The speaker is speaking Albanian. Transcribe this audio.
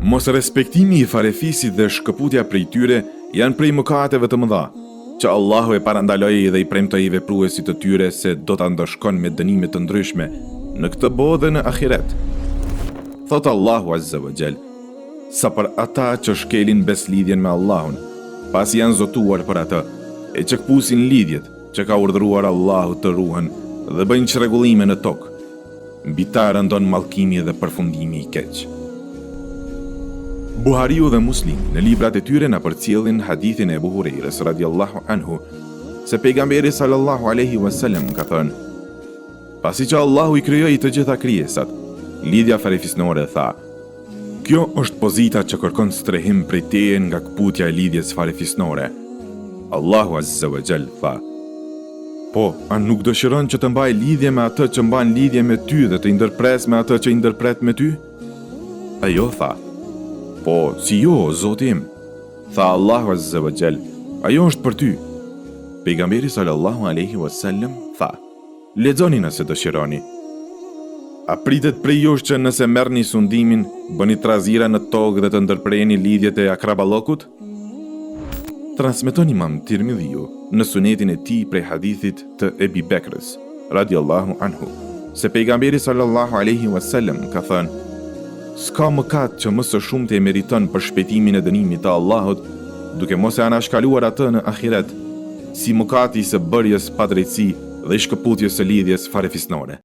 Mos respektimi i farefisit dhe shkëputja prej tyre janë prej mëkateve të mëdha, që Allahu e parandaloi dhe i premtoi vepruesit të tyre se do ta ndëshkon me dënime të ndryshme në këtë botë dhe në ahiret. Thot Allahu Azza wa Jall: sa për ata që shkelin beslidhjen me Allahun, pasi janë zotuar për atë, e që këpusin lidhjet që ka urdhëruar Allahu të ruhen dhe bëjnë çrregullime në tokë, mbi ta rëndon mallkimi dhe përfundimi i keq. Buhariu dhe Muslimi në librat e tyre na përcjellin hadithin e Ebu Hurejres radiallahu anhu se pejgamberi sallallahu alaihi wasallam ka thënë: pasi që Allahu i krijoi të gjitha krijesat, lidhja farefisnore tha: kjo është pozita që kërkon strehim prej teje nga kputja e lidhjes farefisnore. Allahu Azza wa Jall tha: po, a nuk dëshiron që të mbaj lidhje me atë që mban lidhje me ty dhe të ndërpres me atë që ndërpret me ty? Ajo tha: po, si jo, Zoti im. Tha Allahu Azza wa Jall: ajo është për ty. Pejgamberi sallallahu alaihi wasallam tha: lexoni nëse dëshironi. A pritet prej jush që nëse merrni sundimin, bëni trazira në tokë dhe të ndërprerni lidhjet e akraballokut? Transmeton Imam Tirmidhiu në sunetin e tij prej hadithit të Ebi Bekrës radiallahu anhu se pejgamberi sallallahu alaihi wasallam ka thënë: s'ka mëkat që më së shumti e meriton për shpëtimin e dënimit të Allahut, duke mos e anashkaluar atë në ahiret, si mëkati i së bërjes pa drejtësi dhe i shkëputjes së lidhjes farefisnore.